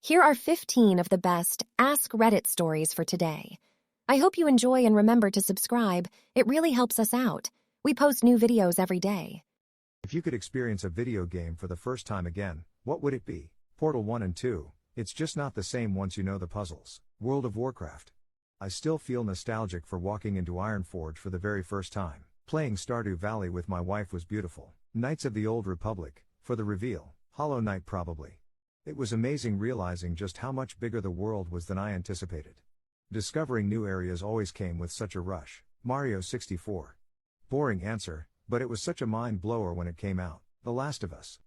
Here are 15 of the best Ask Reddit stories for today. I hope you enjoy and remember to subscribe. It really helps us out. We post new videos every day. If you could experience a video game for the first time again, what would it be? Portal 1 and 2. It's just not the same once you know the puzzles. World of Warcraft. I still feel nostalgic for walking into Ironforge for the very first time. Playing Stardew Valley with my wife was beautiful. Knights of the Old Republic, for the reveal. Hollow Knight probably. It was amazing realizing just how much bigger the world was than I anticipated. Discovering new areas always came with such a rush. Mario 64. Boring answer, but it was such a mind blower when it came out. The Last of Us.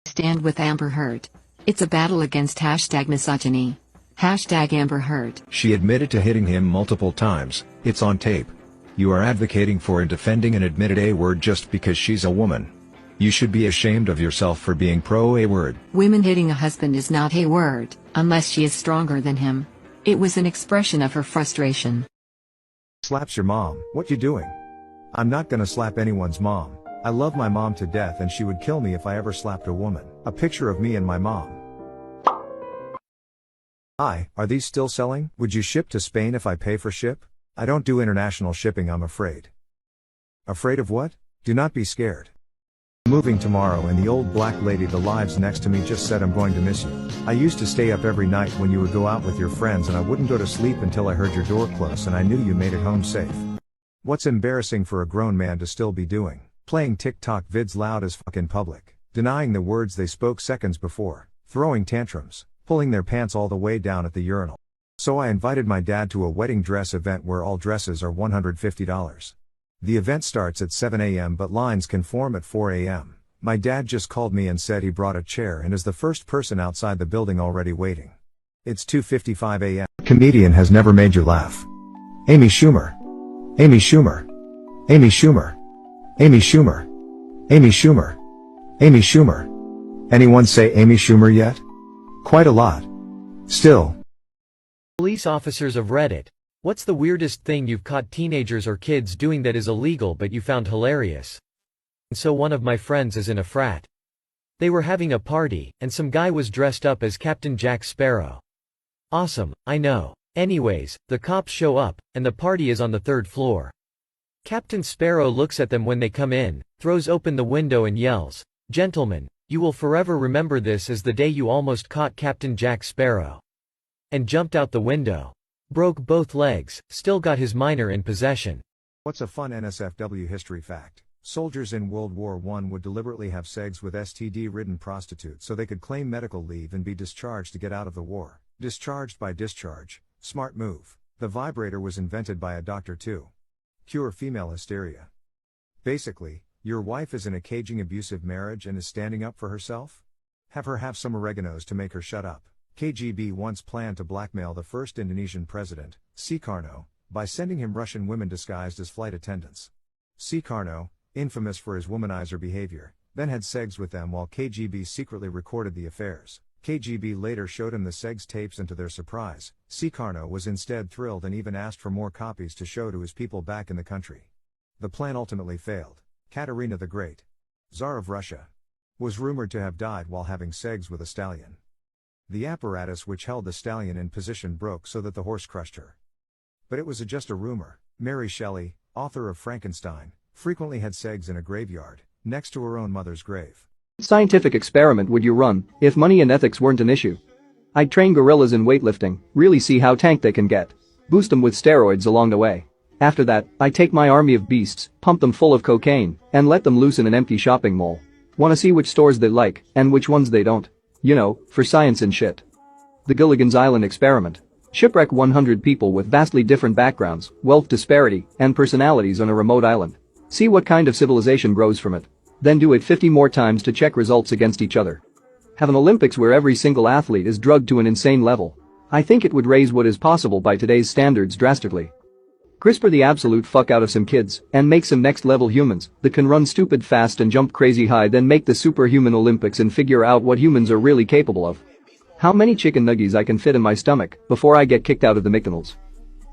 Stand with Amber Heard. It's a battle against misogyny. Amber Heard. She admitted to hitting him multiple times. It's on tape. You are advocating for and defending an admitted A-word just because she's a woman. You should be ashamed of yourself for being pro-A-word. Women hitting a husband is not A-word, unless she is stronger than him. It was an expression of her frustration. Slaps your mom. What you doing? I'm not gonna slap anyone's mom. I love my mom to death and she would kill me if I ever slapped a woman. A picture of me and my mom. Hi, are these still selling? Would you ship to Spain if I pay for ship? I don't do international shipping, I'm afraid. Afraid of what? Do not be scared. Moving tomorrow and the old black lady the lives next to me just said I'm going to miss you. I used to stay up every night when you would go out with your friends and I wouldn't go to sleep until I heard your door close and I knew you made it home safe. What's embarrassing for a grown man to still be doing? Playing TikTok vids loud as fuck in public. Denying the words they spoke seconds before. Throwing tantrums. Pulling their pants all the way down at the urinal. So I invited my dad to a wedding dress event where all dresses are $150. The event starts at 7 a.m. but lines can form at 4 a.m. My dad just called me and said he brought a chair and is the first person outside the building already waiting. It's 2:55 a.m. Comedian has never made you laugh. Amy Schumer. Amy Schumer. Amy Schumer. Amy Schumer. Amy Schumer. Amy Schumer. Anyone say Amy Schumer yet? Quite a lot. Still. Police officers of Reddit. What's the weirdest thing you've caught teenagers or kids doing that is illegal but you found hilarious? And so one of my friends is in a frat. They were having a party, and some guy was dressed up as Captain Jack Sparrow. Awesome, I know. Anyways, the cops show up, and the party is on the 3rd floor. Captain Sparrow looks at them when they come in, throws open the window and yells, "Gentlemen, you will forever remember this as the day you almost caught Captain Jack Sparrow." And jumped out the window. Broke both legs, still got his minor in possession. What's a fun NSFW history fact? Soldiers in World War I would deliberately have sex with STD-ridden prostitutes so they could claim medical leave and be discharged to get out of the war. Discharged by discharge. Smart move. The vibrator was invented by a doctor to cure female hysteria. Basically, your wife is in a caging abusive marriage and is standing up for herself? Have her have some oreganos to make her shut up. KGB once planned to blackmail the first Indonesian president, Sukarno, by sending him Russian women disguised as flight attendants. Sukarno, infamous for his womanizer behavior, then had sex with them while KGB secretly recorded the affairs. KGB later showed him the sex tapes and to their surprise, Sukarno was instead thrilled and even asked for more copies to show to his people back in the country. The plan ultimately failed. Katerina the Great, Tsar of Russia, was rumored to have died while having sex with a stallion. The apparatus which held the stallion in position broke so that the horse crushed her. But it was just a rumor. Mary Shelley, author of Frankenstein, frequently had sex in a graveyard, next to her own mother's grave. Scientific experiment would you run, if money and ethics weren't an issue? I'd train gorillas in weightlifting, really see how tanked they can get. Boost them with steroids along the way. After that, I'd take my army of beasts, pump them full of cocaine, and let them loose in an empty shopping mall. Wanna see which stores they like, and which ones they don't? You know, for science and shit. The Gilligan's Island experiment. Shipwreck 100 people with vastly different backgrounds, wealth disparity, and personalities on a remote island. See what kind of civilization grows from it. Then do it 50 more times to check results against each other. Have an Olympics where every single athlete is drugged to an insane level. I think it would raise what is possible by today's standards drastically. CRISPR the absolute fuck out of some kids, and make some next level humans that can run stupid fast and jump crazy high, then make the superhuman Olympics and figure out what humans are really capable of. How many chicken nuggies I can fit in my stomach before I get kicked out of the McDonald's.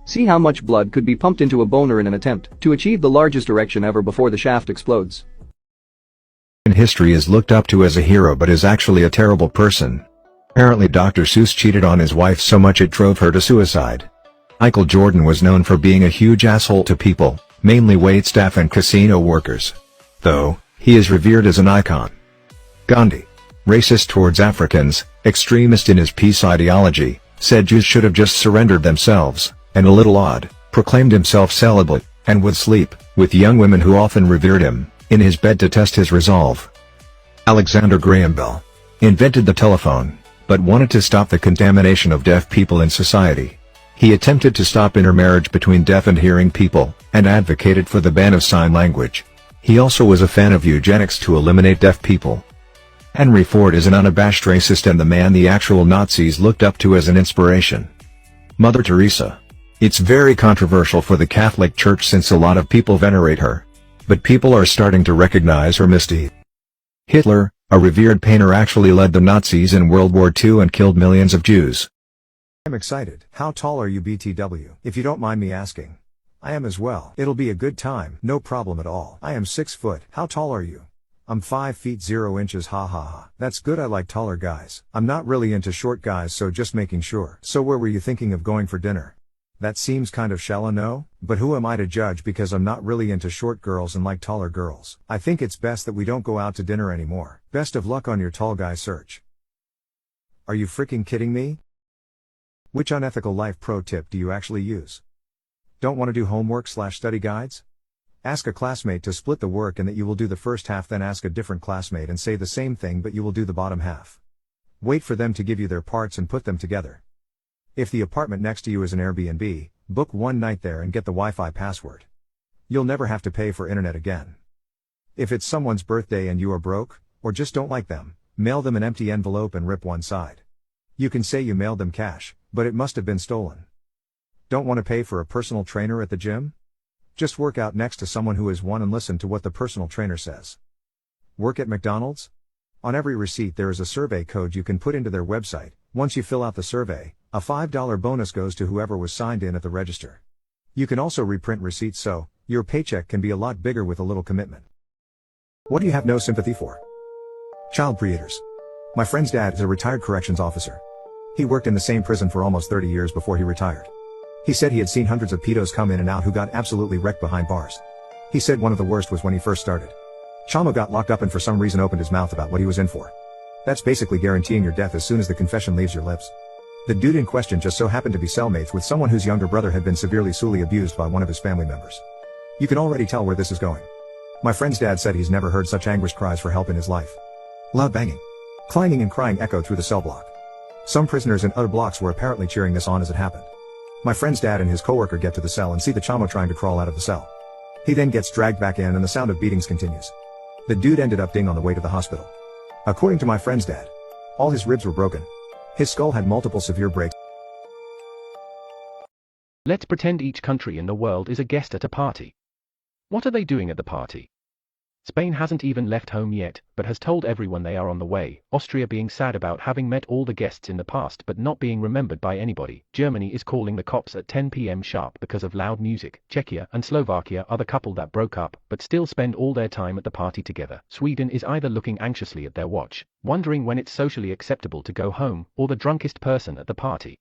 See how much blood could be pumped into a boner in an attempt to achieve the largest erection ever before the shaft explodes. In history is looked up to as a hero but is actually a terrible person. Apparently Dr. Seuss cheated on his wife so much it drove her to suicide. Michael Jordan was known for being a huge asshole to people, mainly waitstaff and casino workers. Though, he is revered as an icon. Gandhi, racist towards Africans, extremist in his peace ideology, said Jews should have just surrendered themselves, and a little odd, proclaimed himself celibate, and would sleep with young women who often revered him in his bed to test his resolve. Alexander Graham Bell invented the telephone, but wanted to stop the contamination of deaf people in society. He attempted to stop intermarriage between deaf and hearing people, and advocated for the ban of sign language. He also was a fan of eugenics to eliminate deaf people. Henry Ford is an unabashed racist and the man the actual Nazis looked up to as an inspiration. Mother Teresa. It's very controversial for the Catholic Church since a lot of people venerate her. But people are starting to recognize her misdeeds. Hitler, a revered painter, actually led the Nazis in World War II and killed millions of Jews. I'm excited. How tall are you, BTW? If you don't mind me asking. I am as well. It'll be a good time, no problem at all. I am 6 foot. How tall are you? I'm 5 feet 0 inches, ha ha ha. That's good, I like taller guys. I'm not really into short guys, so just making sure. So where were you thinking of going for dinner? That seems kind of shallow, no? But who am I to judge because I'm not really into short girls and like taller girls. I think it's best that we don't go out to dinner anymore. Best of luck on your tall guy search. Are you freaking kidding me? Which unethical life pro tip do you actually use? Don't want to do homework/study guides? Ask a classmate to split the work and that you will do the first half, then ask a different classmate and say the same thing but you will do the bottom half. Wait for them to give you their parts and put them together. If the apartment next to you is an Airbnb, book one night there and get the Wi-Fi password. You'll never have to pay for internet again. If it's someone's birthday and you are broke, or just don't like them, mail them an empty envelope and rip one side. You can say you mailed them cash, but it must have been stolen. Don't want to pay for a personal trainer at the gym? Just work out next to someone who is one and listen to what the personal trainer says. Work at McDonald's? On every receipt there is a survey code you can put into their website. Once you fill out the survey, a $5 bonus goes to whoever was signed in at the register. You can also reprint receipts so your paycheck can be a lot bigger with a little commitment. What do you have no sympathy for? Child predators. My friend's dad is a retired corrections officer. He worked in the same prison for almost 30 years before he retired. He said he had seen hundreds of pedos come in and out who got absolutely wrecked behind bars. He said one of the worst was when he first started. Chamo got locked up and for some reason opened his mouth about what he was in for. That's basically guaranteeing your death as soon as the confession leaves your lips. The dude in question just so happened to be cellmates with someone whose younger brother had been severely sexually abused by one of his family members. You can already tell where this is going. My friend's dad said he's never heard such anguished cries for help in his life. Loud banging, clanging and crying echoed through the cell block. Some prisoners in other blocks were apparently cheering this on as it happened. My friend's dad and his coworker get to the cell and see the chamo trying to crawl out of the cell. He then gets dragged back in and the sound of beatings continues. The dude ended up dying on the way to the hospital. According to my friend's dad, all his ribs were broken. His skull had multiple severe breaks. Let's pretend each country in the world is a guest at a party. What are they doing at the party? Spain hasn't even left home yet, but has told everyone they are on the way. Austria being sad about having met all the guests in the past but not being remembered by anybody. Germany is calling the cops at 10 p.m. sharp because of loud music. Czechia and Slovakia are the couple that broke up, but still spend all their time at the party together. Sweden is either looking anxiously at their watch, wondering when it's socially acceptable to go home, or the drunkest person at the party.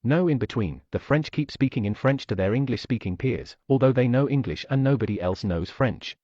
No in between. The French keep speaking in French to their English-speaking peers, although they know English and nobody else knows French.